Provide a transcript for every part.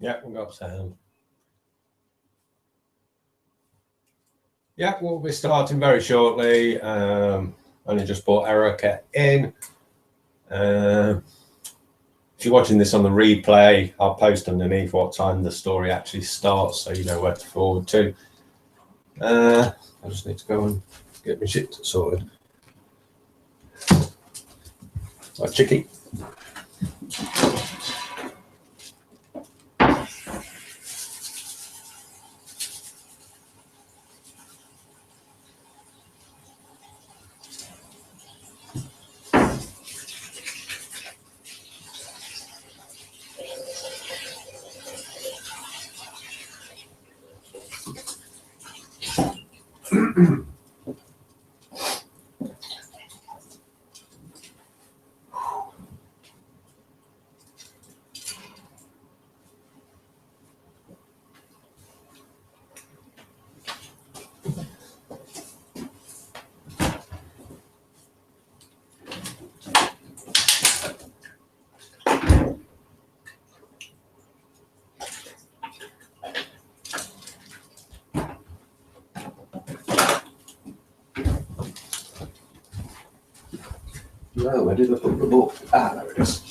Yeah, we've got sound. Yeah, we'll be starting very shortly. Only just brought Erica in. If you're watching this on the replay, I'll post underneath what time the story actually starts, so you know where to forward to. I just need to go and get my shit sorted. Like Chicky. No, where did I put the book? Ah, there it is.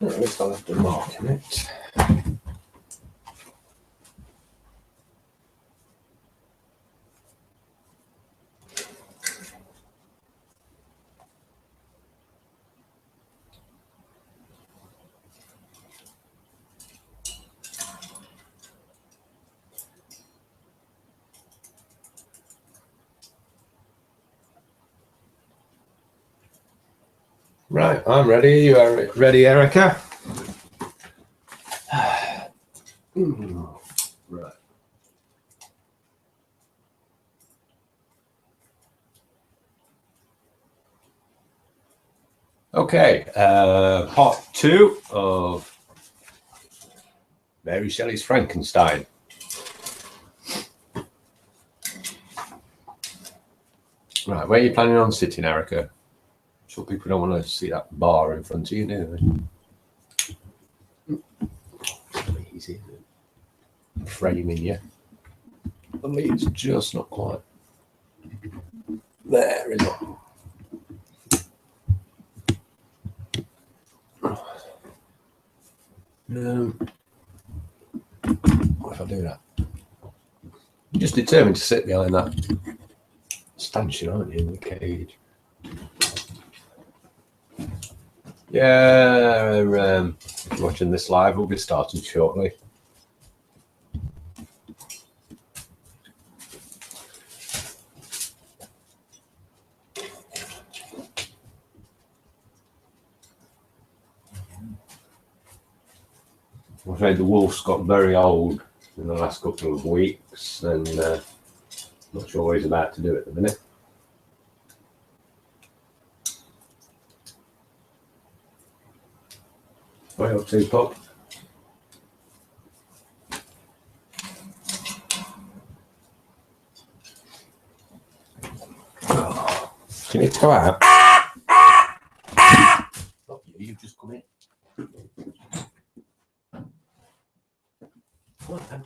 At least I'll have to mark in it. Right, I'm ready. You are ready, Erica? Right. Okay, part 2 of Mary Shelley's Frankenstein. Right, where are you planning on sitting, Erica? So people don't want to see that bar in front of you, do they? Easy, isn't it? Framing you. I mean, it's just not quite there, is it? What if I do that? You're just determined to sit behind that stanchion, aren't you, in the cage? Yeah, if you're watching this live, we'll be starting shortly. I'm afraid the wolf's got very old in the last couple of weeks, and not sure what he's about to do at the minute. What are you up to, Pop? Oh, do you need to go out? Not you, you've just come in. Come on, then.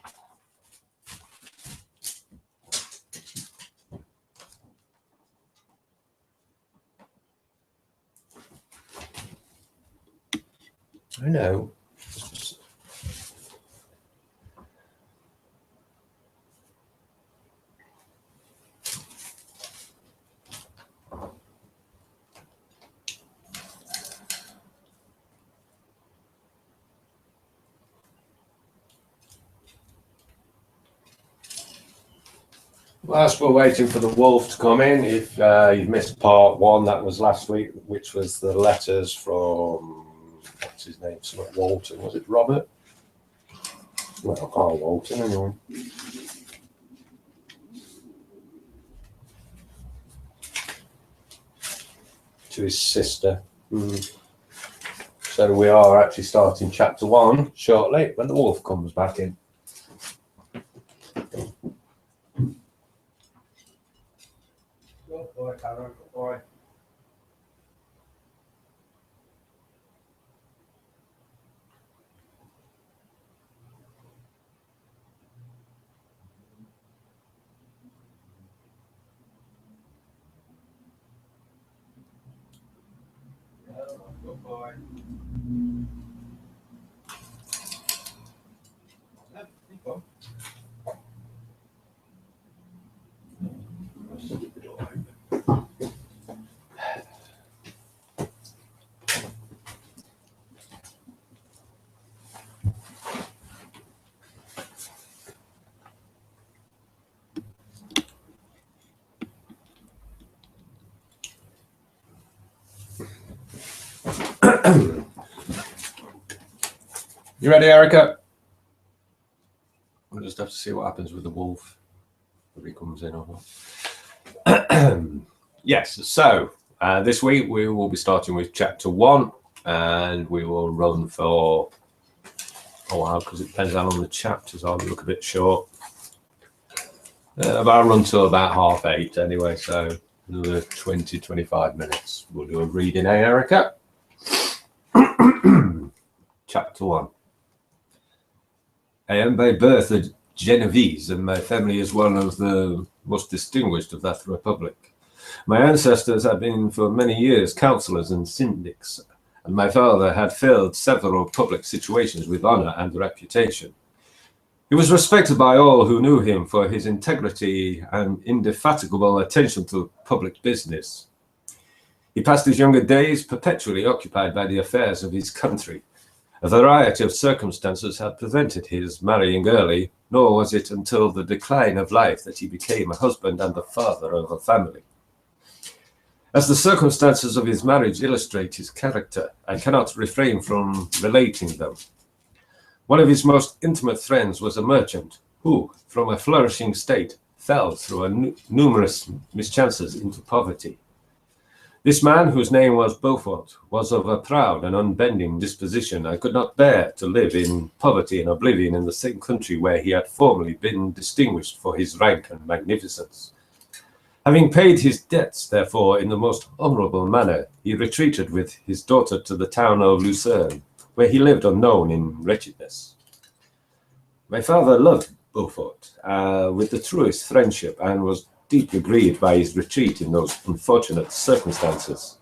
I know. Whilst we're waiting for the wolf to come in, if you've missed part one, that was last week, which was the letters from, what's his name, something Walton, was it Robert? Well, Carl Walton, anyway. To his sister. So we are actually starting chapter 1 shortly when the wolf comes back in. Good boy, Karen, good boy. Good boy. You ready, Erica? We'll just have to see what happens with the wolf if he comes in or not. Yes, so this week we will be starting with chapter 1 and we will run for a while because it depends how long the chapters are. They look a bit short. I'll run till about 8:30 anyway, so another 20-25 minutes. We'll do a reading, Erica? Chapter 1. I am by birth a Genovese, and my family is one of the most distinguished of that republic. My ancestors had been for many years councillors and syndics, and my father had filled several public situations with honour and reputation. He was respected by all who knew him for his integrity and indefatigable attention to public business. He passed his younger days perpetually occupied by the affairs of his country. A variety of circumstances had prevented his marrying early, nor was it until the decline of life that he became a husband and the father of a family. As the circumstances of his marriage illustrate his character, I cannot refrain from relating them. One of his most intimate friends was a merchant who, from a flourishing state, fell through numerous mischances into poverty. This man, whose name was Beaufort, was of a proud and unbending disposition and could not bear to live in poverty and oblivion in the same country where he had formerly been distinguished for his rank and magnificence. Having paid his debts, therefore, in the most honourable manner, he retreated with his daughter to the town of Lucerne, where he lived unknown in wretchedness. My father loved Beaufort with the truest friendship and was deeply grieved by his retreat in those unfortunate circumstances.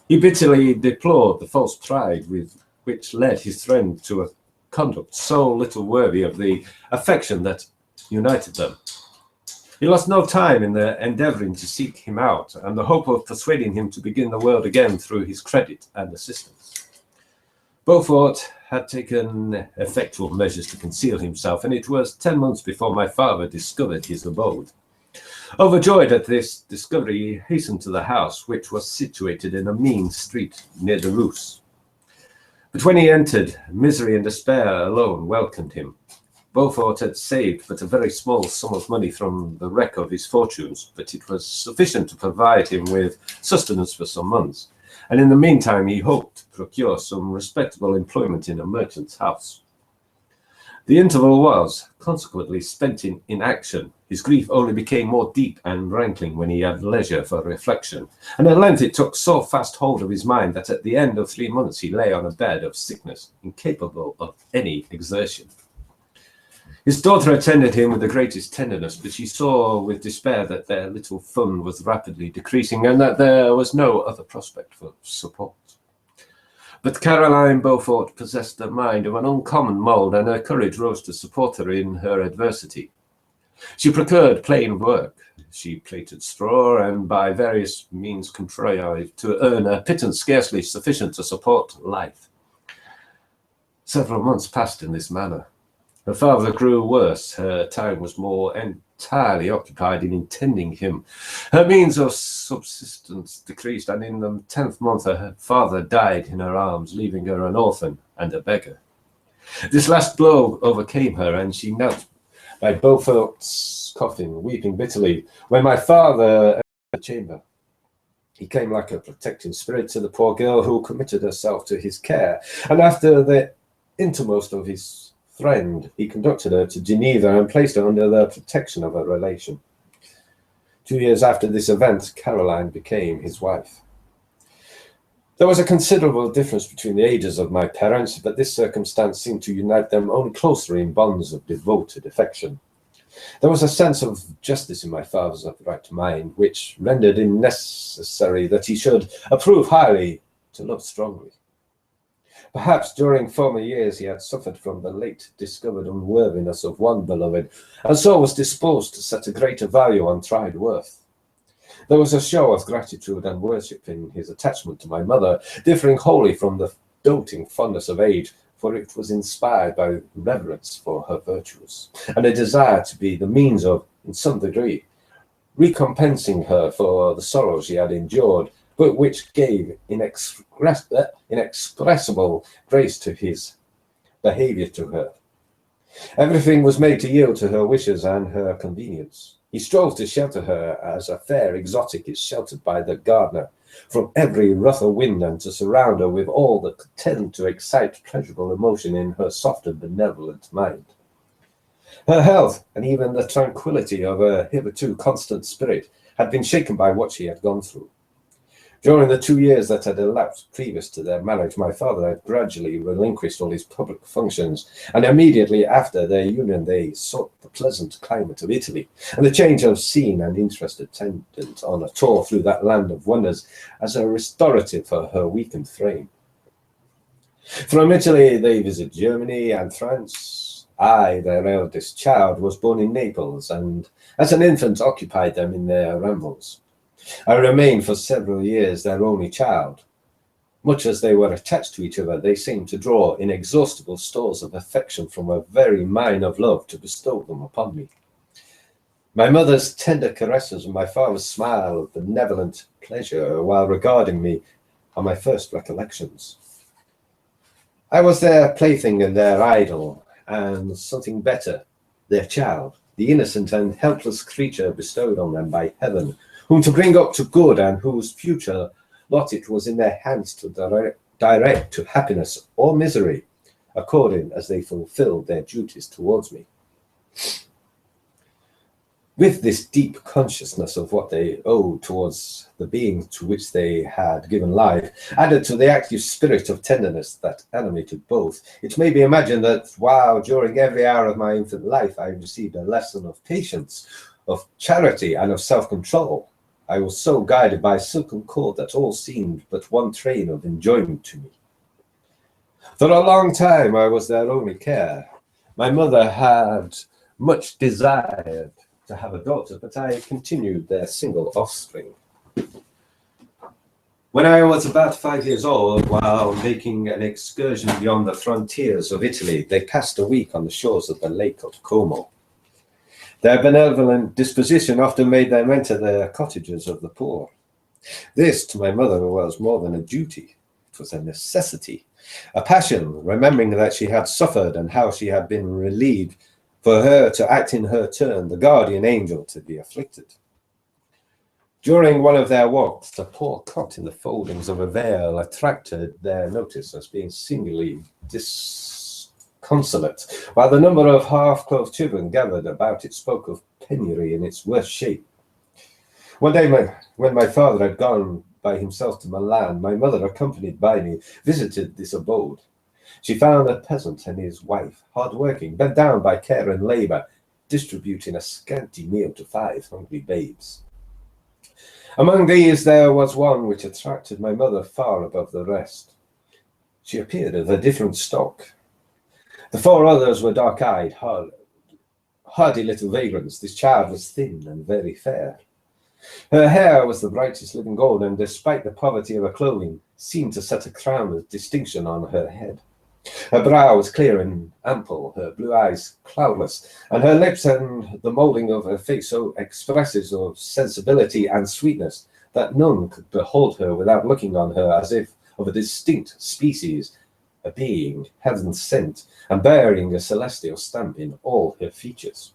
He bitterly deplored the false pride with which led his friend to a conduct so little worthy of the affection that united them. He lost no time in endeavouring to seek him out, and the hope of persuading him to begin the world again through his credit and assistance. Beaufort had taken effectual measures to conceal himself, and it was 10 months before my father discovered his abode. Overjoyed at this discovery, he hastened to the house, which was situated in a mean street near the Rus. But when he entered, misery and despair alone welcomed him. Beaufort had saved but a very small sum of money from the wreck of his fortunes, but it was sufficient to provide him with sustenance for some months, and in the meantime he hoped to procure some respectable employment in a merchant's house. The interval was, consequently, spent in inaction. His grief only became more deep and rankling when he had leisure for reflection, and at length it took so fast hold of his mind that at the end of 3 months he lay on a bed of sickness, incapable of any exertion. His daughter attended him with the greatest tenderness, but she saw with despair that their little fund was rapidly decreasing and that there was no other prospect for support. But Caroline Beaufort possessed a mind of an uncommon mould, and her courage rose to support her in her adversity. She procured plain work. She plaited straw, and by various means contrived to earn a pittance scarcely sufficient to support life. Several months passed in this manner. Her father grew worse. Her time was more entirely occupied in tending him. Her means of subsistence decreased, and in the 10th month her father died in her arms, leaving her an orphan and a beggar. This last blow overcame her, and she knelt by Beaufort's coffin, weeping bitterly. When my father entered the chamber, he came like a protecting spirit to the poor girl who committed herself to his care, and after the innermost of his friend, he conducted her to Geneva and placed her under the protection of a relation. 2 years after this event, Caroline became his wife. There was a considerable difference between the ages of my parents, but this circumstance seemed to unite them only closer in bonds of devoted affection. There was a sense of justice in my father's upright mind, which rendered it necessary that he should approve highly to love strongly. Perhaps during former years he had suffered from the late discovered unworthiness of one beloved, and so was disposed to set a greater value on tried worth. There was a show of gratitude and worship in his attachment to my mother, differing wholly from the doting fondness of age, for it was inspired by reverence for her virtues, and a desire to be the means of, in some degree, recompensing her for the sorrow she had endured, but which gave inexpressible grace to his behavior to her. Everything was made to yield to her wishes and her convenience. He strove to shelter her as a fair exotic is sheltered by the gardener from every rougher wind, and to surround her with all that could tend to excite pleasurable emotion in her soft and benevolent mind. Her health, and even the tranquillity of her hitherto constant spirit, had been shaken by what she had gone through. During the 2 years that had elapsed previous to their marriage, my father had gradually relinquished all his public functions, and immediately after their union they sought the pleasant climate of Italy, and the change of scene and interest attendant on a tour through that land of wonders as a restorative for her weakened frame. From Italy they visited Germany and France. I, their eldest child, was born in Naples, and as an infant occupied them in their rambles. I remained for several years their only child. Much as they were attached to each other, they seemed to draw inexhaustible stores of affection from a very mine of love to bestow them upon me. My mother's tender caresses and my father's smile of benevolent pleasure while regarding me are my first recollections. I was their plaything and their idol, and something better, their child, the innocent and helpless creature bestowed on them by heaven, whom to bring up to good, and whose future lot it was in their hands to direct to happiness or misery, according as they fulfilled their duties towards me. With this deep consciousness of what they owed towards the being to which they had given life, added to the active spirit of tenderness that animated both, it may be imagined that while during every hour of my infant life I received a lesson of patience, of charity, and of self-control, I was so guided by a silken cord that all seemed but one train of enjoyment to me. For a long time I was their only care. My mother had much desired to have a daughter, but I continued their single offspring. When I was about 5 years old, while making an excursion beyond the frontiers of Italy, they passed a week on the shores of the lake of Como. Their benevolent disposition often made them enter the cottages of the poor. This, to my mother, was more than a duty. It was a necessity, a passion, remembering that she had suffered and how she had been relieved, for her to act in her turn, the guardian angel to the afflicted. During one of their walks, a poor cot in the foldings of a veil attracted their notice as being singularly disconsolate, while the number of half-clothed children gathered about it spoke of penury in its worst shape. One day, when my father had gone by himself to Milan, my mother, accompanied by me, visited this abode. She found a peasant and his wife, hard-working, bent down by care and labor, distributing a scanty meal to 5 hungry babes. Among these there was one which attracted my mother far above the rest. She appeared of a different stock. The 4 others were dark-eyed, hardy little vagrants. This child was thin and very fair. Her hair was the brightest living gold, and despite the poverty of her clothing, seemed to set a crown of distinction on her head. Her brow was clear and ample, her blue eyes cloudless, and her lips and the moulding of her face so expressive of sensibility and sweetness that none could behold her without looking on her as if of a distinct species, a being heaven sent, and bearing a celestial stamp in all her features.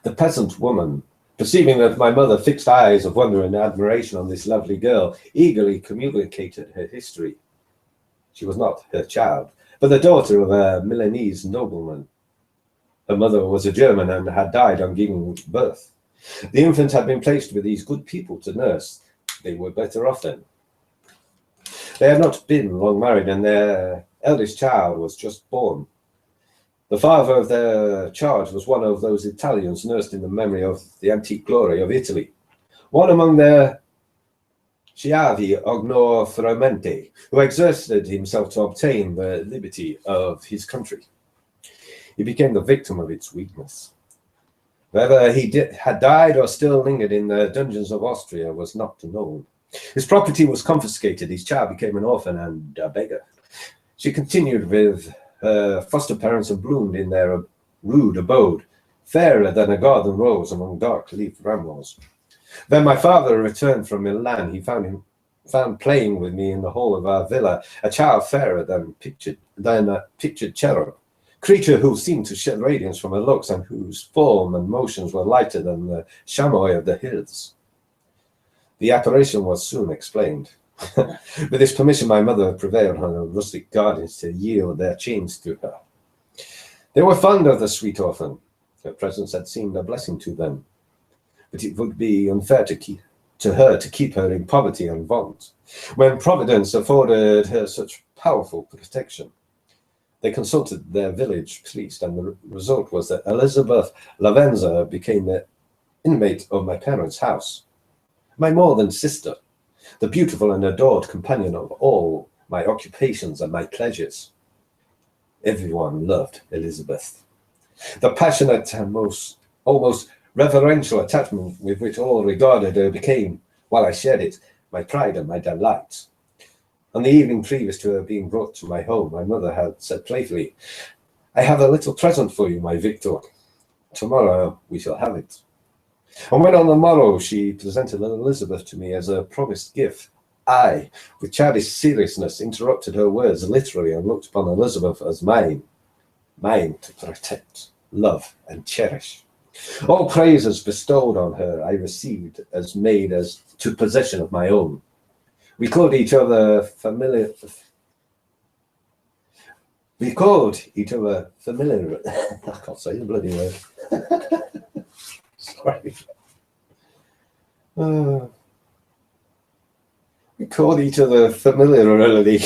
The peasant woman, perceiving that my mother fixed eyes of wonder and admiration on this lovely girl, eagerly communicated her history. She was not her child, but the daughter of a Milanese nobleman. Her mother was a German and had died on giving birth. The infant had been placed with these good people to nurse. They were better off then. They had not been long married, and their eldest child was just born. The father of their charge was one of those Italians nursed in the memory of the antique glory of Italy, one among their Schiavi Ognor Ferramente, who exerted himself to obtain the liberty of his country. He became the victim of its weakness. Whether he had died or still lingered in the dungeons of Austria was not known. His property was confiscated, his child became an orphan and a beggar. She continued with her foster parents and bloomed in their rude abode, fairer than a garden rose among dark-leaved brambles. Then my father returned from Milan. He found playing with me in the hall of our villa a child fairer than a pictured cherub, creature who seemed to shed radiance from her looks and whose form and motions were lighter than the chamois of the hills. The apparition was soon explained. With his permission, my mother prevailed on her rustic guardians to yield their chains to her. They were fond of the sweet orphan. Her presence had seemed a blessing to them, but it would be unfair to her to keep her in poverty and want, when Providence afforded her such powerful protection. They consulted their village priest, and the result was that Elizabeth Lavenza became the inmate of my parents' house, my more than sister, the beautiful and adored companion of all my occupations and my pleasures. Everyone loved Elizabeth. The passionate and almost reverential attachment with which all regarded her became, while I shared it, my pride and my delight. On the evening previous to her being brought to my home, my mother had said playfully, "I have a little present for you, my Victor. Tomorrow we shall have it." And when on the morrow she presented Elizabeth to me as a promised gift, I, with childish seriousness, interrupted her words literally and looked upon Elizabeth as mine to protect, love, and cherish. All praises bestowed on her I received as made as to possession of my own. We called each other familiar. I can't say the bloody word. Sorry. We called each other familiarly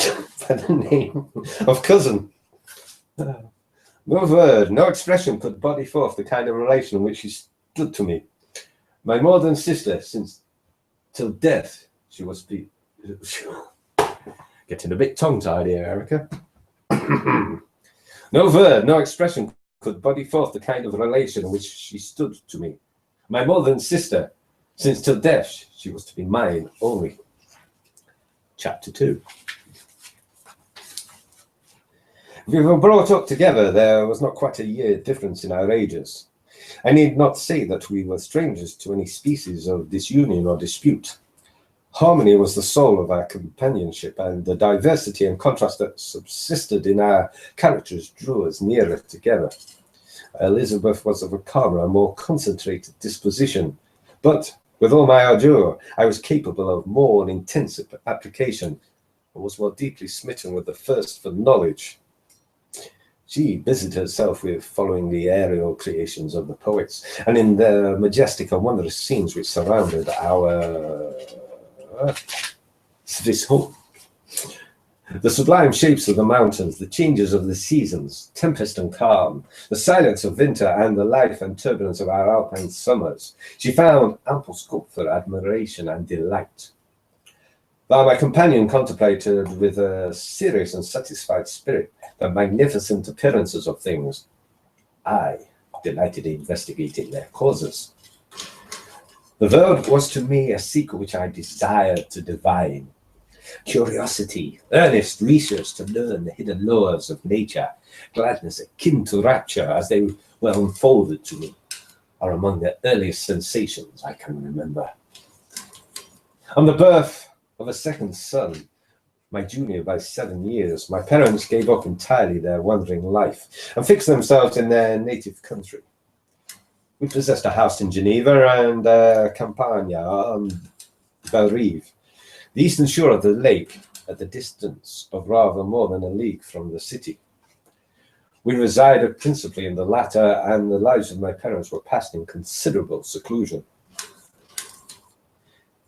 by the name of cousin. No word, no expression could body forth the kind of relation in which she stood to me. My more than sister, since till death she was getting a bit tongue-tied here, Erica. No word, no expression could body forth the kind of relation in which she stood to me. My more than sister, since till death she was to be mine only. Chapter 2. We were brought up together. There was not quite a year difference in our ages. I need not say that we were strangers to any species of disunion or dispute. Harmony was the soul of our companionship, and the diversity and contrast that subsisted in our characters drew us nearer together. Elizabeth was of a calmer and more concentrated disposition, but with all my ardour, I was capable of more intense application and was more deeply smitten with the thirst for knowledge. She busied herself with following the aerial creations of the poets, and in the majestic and wondrous scenes which surrounded this home. The sublime shapes of the mountains, the changes of the seasons, tempest and calm, the silence of winter, and the life and turbulence of our alpine summers, she found ample scope for admiration and delight. While my companion contemplated with a serious and satisfied spirit the magnificent appearances of things, I delighted in investigating their causes. The world was to me a secret which I desired to divine. Curiosity, earnest research to learn the hidden laws of nature, gladness akin to rapture as they were unfolded to me, are among the earliest sensations I can remember. On the birth of a second son, my junior by 7 years, my parents gave up entirely their wandering life and fixed themselves in their native country. We possessed a house in Geneva and Campania on Bellerive, the eastern shore of the lake, at the distance of rather more than a league from the city. We resided principally in the latter, and the lives of my parents were passed in considerable seclusion.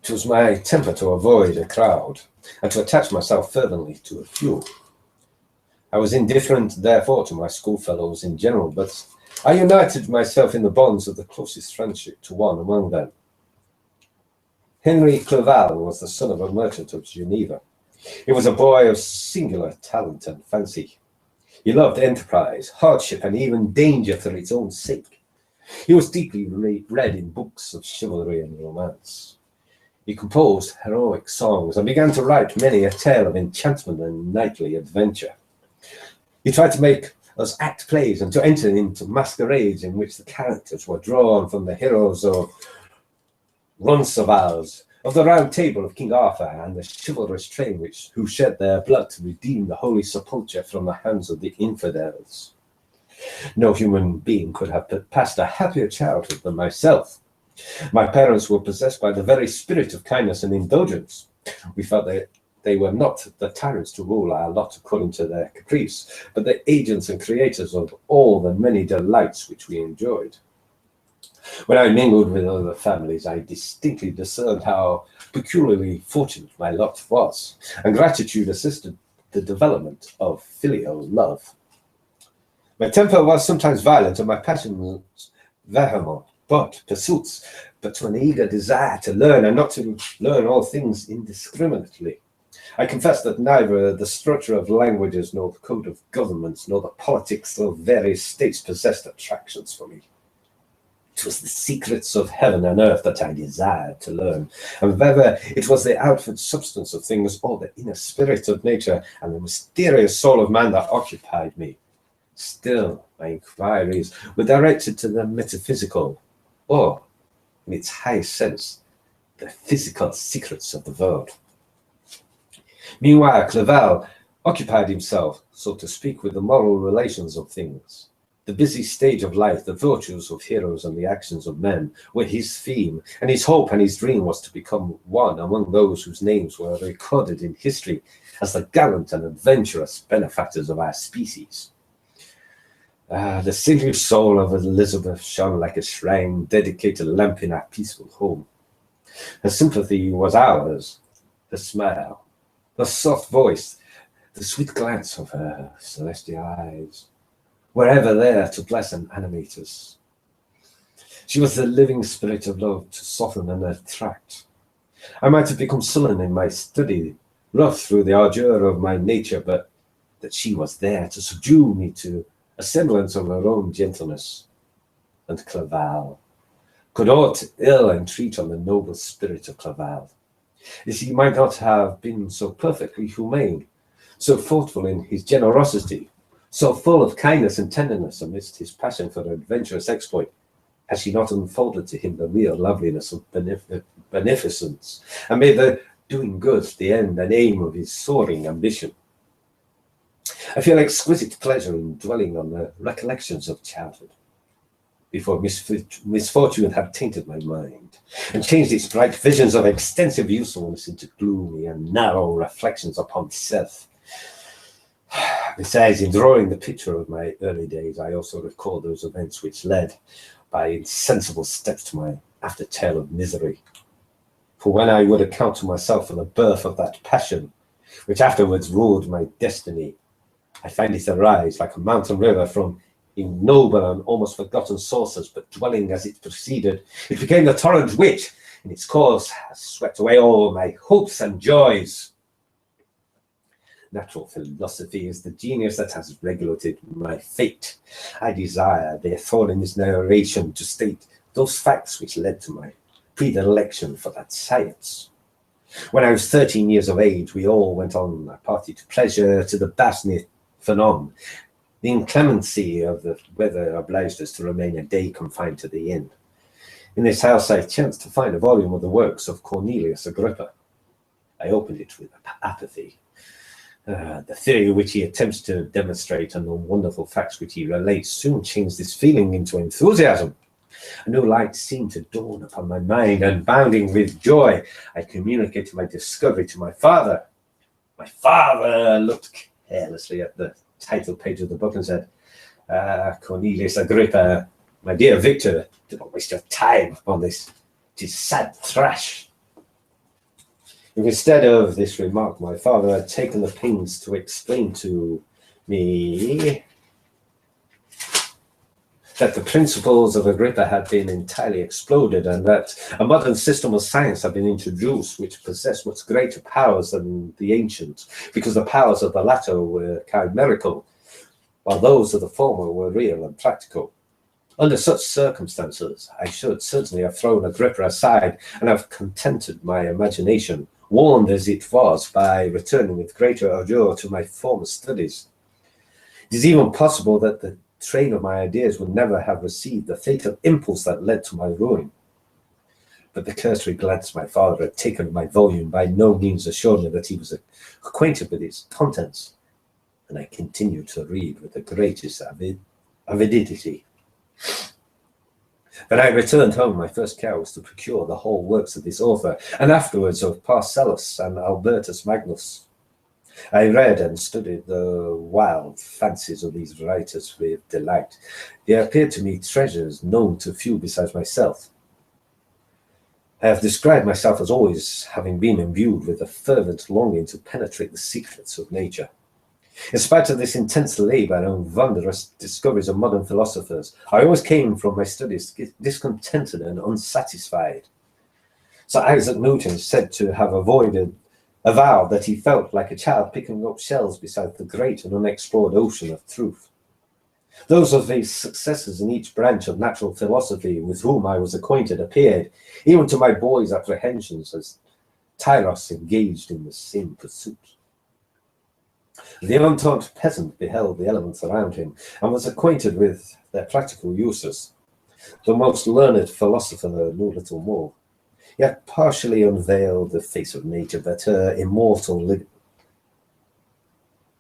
It was my temper to avoid a crowd and to attach myself fervently to a few. I was indifferent, therefore, to my schoolfellows in general, but I united myself in the bonds of the closest friendship to one among them. Henry Clerval was the son of a merchant of Geneva. He was a boy of singular talent and fancy. He loved enterprise, hardship, and even danger for its own sake. He was deeply read in books of chivalry and romance. He composed heroic songs and began to write many a tale of enchantment and knightly adventure. He tried to make us act plays and to enter into masquerades in which the characters were drawn from the heroes of Roncesvalles, of the Round Table of King Arthur, and the chivalrous train who shed their blood to redeem the holy sepulchre from the hands of the infidels. No human being could have passed a happier childhood than myself. My parents were possessed by the very spirit of kindness and indulgence. We felt that they were not the tyrants to rule our lot according to their caprice, but the agents and creators of all the many delights which we enjoyed. When I mingled with other families, I distinctly discerned how peculiarly fortunate my lot was, and gratitude assisted the development of filial love. My temper was sometimes violent and my passions vehement, but to an eager desire to learn and not to learn all things indiscriminately. I confess that neither the structure of languages, nor the code of governments, nor the politics of various states possessed attractions for me. It was the secrets of heaven and earth that I desired to learn, and whether it was the outward substance of things or the inner spirit of nature and the mysterious soul of man that occupied me. Still, my inquiries were directed to the metaphysical, or, in its highest sense, the physical secrets of the world. Meanwhile, Clerval occupied himself, so to speak, with the moral relations of things. The busy stage of life, the virtues of heroes and the actions of men were his theme, and his hope and his dream was to become one among those whose names were recorded in history as the gallant and adventurous benefactors of our species. The saintly soul of Elizabeth shone like a shrine dedicated lamp in our peaceful home. Her sympathy was ours, her smile, the soft voice, the sweet glance of her celestial eyes, were ever there to bless and animate us. She was the living spirit of love to soften and attract. I might have become sullen in my study, rough through the ardour of my nature, but that she was there to subdue me to a semblance of her own gentleness. And Clerval could aught ill entreat on the noble spirit of Clerval. As he might not have been so perfectly humane, so thoughtful in his generosity, so full of kindness and tenderness amidst his passion for adventurous exploit, has she not unfolded to him the real loveliness of beneficence, and made the doing good the end and aim of his soaring ambition. I feel exquisite pleasure in dwelling on the recollections of childhood, before misfortune had tainted my mind, and changed its bright visions of extensive usefulness into gloomy and narrow reflections upon self. Besides, in drawing the picture of my early days, I also recall those events which led by insensible steps to my after tale of misery. For when I would account to myself for the birth of that passion, which afterwards ruled my destiny, I find it arise like a mountain river from ignoble and almost forgotten sources, but dwelling as it proceeded, it became the torrent which, in its course, has swept away all my hopes and joys. Natural philosophy is the genius that has regulated my fate. I desire, therefore, in this narration to state those facts which led to my predilection for that science. When I was 13 years of age, we all went on a party to pleasure to the baths near Fanon. The inclemency of the weather obliged us to remain a day confined to the inn. In this house, I chanced to find a volume of the works of Cornelius Agrippa. I opened it with apathy. The theory which he attempts to demonstrate and the wonderful facts which he relates soon changed this feeling into enthusiasm. A new light seemed to dawn upon my mind, and bounding with joy, I communicated my discovery to my father. My father looked carelessly at the title page of the book and said, Cornelius Agrippa, my dear Victor, do not waste your time upon this. It is sad trash. If instead of this remark, my father had taken the pains to explain to me that the principles of Agrippa had been entirely exploded, and that a modern system of science had been introduced which possessed much greater powers than the ancient, because the powers of the latter were chimerical, while those of the former were real and practical. Under such circumstances, I should certainly have thrown Agrippa aside and have contented my imagination, warned as it was, by returning with greater ardor to my former studies. It is even possible that the train of my ideas would never have received the fatal impulse that led to my ruin. But the cursory glance my father had taken of my volume by no means assured me that he was acquainted with its contents, and I continued to read with the greatest avidity. When I returned home, my first care was to procure the whole works of this author, and afterwards of Paracelsus and Albertus Magnus. I read and studied the wild fancies of these writers with delight. They appeared to me treasures known to few besides myself. I have described myself as always having been imbued with a fervent longing to penetrate the secrets of nature. In spite of this intense labor and wondrous discoveries of modern philosophers, I always came from my studies discontented and unsatisfied. Sir Isaac Newton is said to have avowed that he felt like a child picking up shells beside the great and unexplored ocean of truth. Those of his successors in each branch of natural philosophy with whom I was acquainted appeared, even to my boy's apprehensions, as tyros engaged in the same pursuit. The untaught peasant beheld the elements around him and was acquainted with their practical uses. The most learned philosopher knew little more, yet partially unveiled the face of nature, but her immortal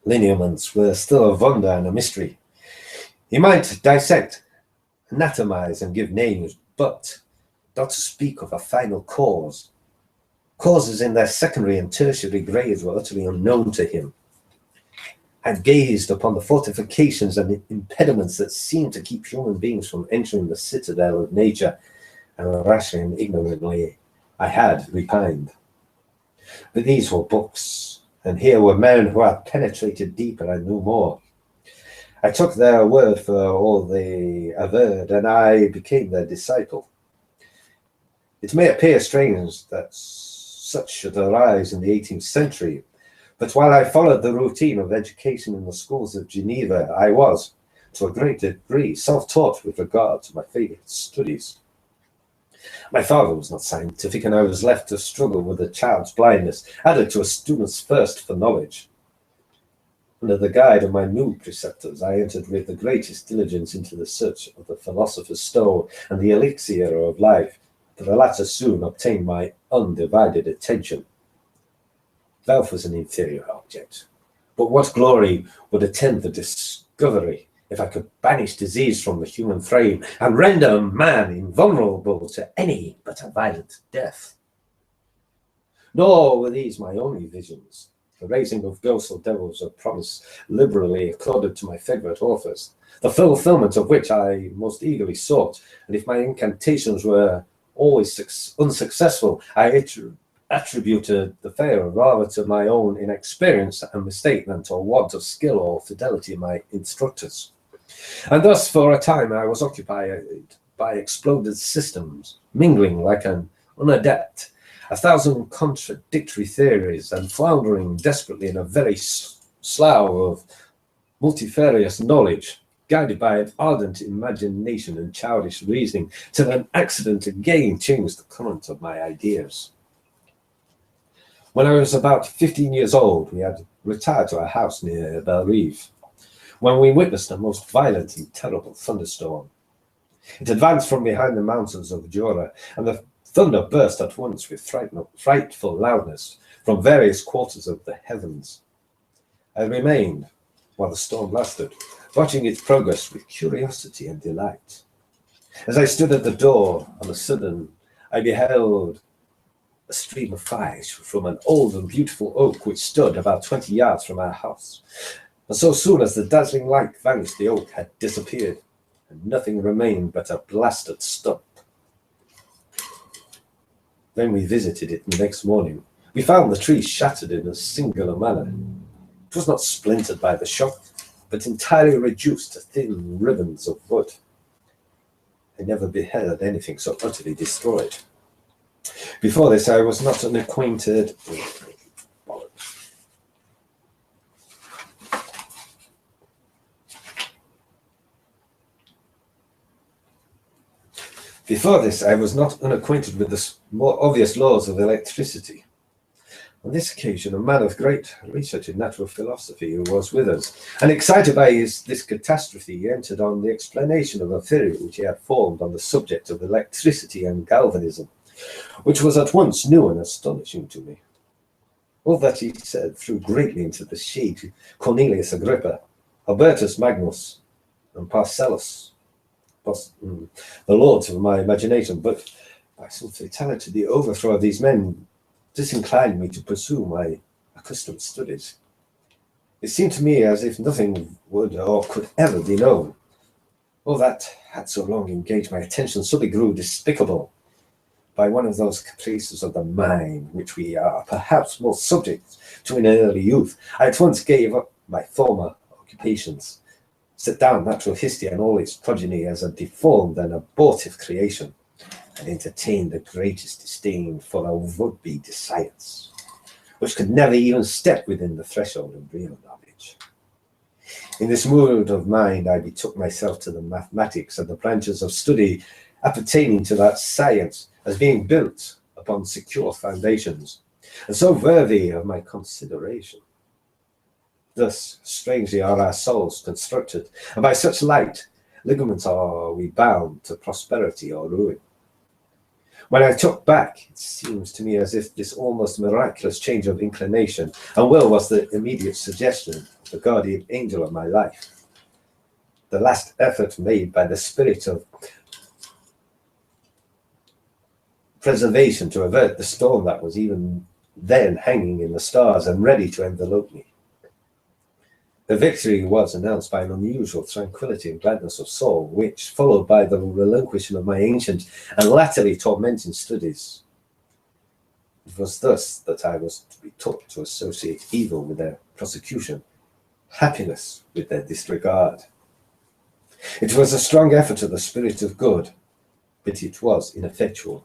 lineaments were still a wonder and a mystery. He might dissect, anatomize, and give names, but not to speak of a final cause. Causes in their secondary and tertiary grades were utterly unknown to him. I gazed upon the fortifications and impediments that seemed to keep human beings from entering the citadel of nature, and rashly and ignorantly I had repined. But these were books, and here were men who had penetrated deeper and knew more. I took their word for all they averred, and I became their disciple. It may appear strange that such should arise in the 18th century, but while I followed the routine of education in the schools of Geneva, I was, to a great degree, self-taught with regard to my favorite studies. My father was not scientific, and I was left to struggle with a child's blindness, added to a student's thirst for knowledge. Under the guide of my new preceptors, I entered with the greatest diligence into the search of the philosopher's stone and the elixir of life, but the latter soon obtained my undivided attention. Wealth was an inferior object, but what glory would attend the discovery if I could banish disease from the human frame and render man invulnerable to any but a violent death? Nor were these my only visions. The raising of ghosts or devils, a promise liberally accorded to my favorite authors, the fulfillment of which I most eagerly sought, and if my incantations were always unsuccessful, I attributed the failure rather to my own inexperience and mistake than to a want of skill or fidelity in my instructors. And thus, for a time, I was occupied by exploded systems, mingling like an unadept, 1,000 contradictory theories, and floundering desperately in a very slough of multifarious knowledge, guided by an ardent imagination and childish reasoning, till an accident again changed the current of my ideas. When I was about 15 years old, we had retired to a house near Bellerive, when we witnessed a most violent and terrible thunderstorm. It advanced from behind the mountains of Jura, and the thunder burst at once with frightful loudness from various quarters of the heavens. I remained, while the storm lasted, watching its progress with curiosity and delight. As I stood at the door, on a sudden, I beheld a stream of fire issue from an old and beautiful oak which stood about 20 yards from our house. And so soon as the dazzling light vanished, the oak had disappeared, and nothing remained but a blasted stump. When we visited it the next morning, we found the tree shattered in a singular manner. It was not splintered by the shock, but entirely reduced to thin ribbons of wood. I never beheld anything so utterly destroyed. Before this, I was not unacquainted. Before this, I was not unacquainted with the more obvious laws of electricity. On this occasion, a man of great research in natural philosophy who was with us, and excited by this catastrophe, he entered on the explanation of a theory which he had formed on the subject of electricity and galvanism, which was at once new and astonishing to me. All that he said threw greatly into the shade Cornelius Agrippa, Albertus Magnus, and Paracelsus, the lords of my imagination, but by some fatality the overthrow of these men disinclined me to pursue my accustomed studies. It seemed to me as if nothing would or could ever be known. All that had so long engaged my attention suddenly grew despicable. By one of those caprices of the mind which we are perhaps more subject to in early youth, I at once gave up my former occupations, set down natural history and all its progeny as a deformed and abortive creation, and entertained the greatest disdain for a would-be science, which could never even step within the threshold of real knowledge. In this mood of mind, I betook myself to the mathematics and the branches of study appertaining to that science as being built upon secure foundations, and so worthy of my consideration. Thus, strangely are our souls constructed, and by such light ligaments are we bound to prosperity or ruin. When I took back, it seems to me as if this almost miraculous change of inclination and will was the immediate suggestion of the guardian angel of my life, the last effort made by the spirit of preservation to avert the storm that was even then hanging in the stars and ready to envelope me. The victory was announced by an unusual tranquility and gladness of soul, which, followed by the relinquishing of my ancient and latterly tormenting studies, it was thus that I was to be taught to associate evil with their prosecution, happiness with their disregard. It was a strong effort of the spirit of good, but it was ineffectual.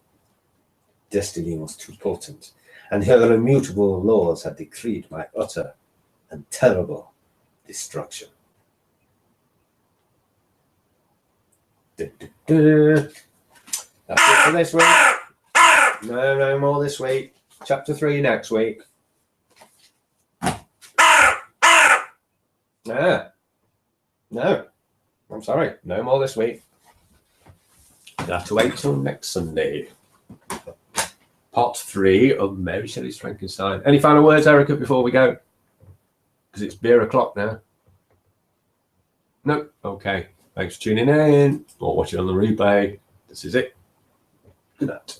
Destiny was too potent, and her immutable laws had decreed my utter and terrible destruction. That's it for this week. No more this week. Chapter 3 next week. No, I'm sorry. No more this week. You have to wait till next Sunday. Part 3 of Mary Shelley's Frankenstein. Any final words, Erica, before we go? Because it's beer o'clock now. No? Okay. Thanks for tuning in or watching on the replay. This is it. Good night.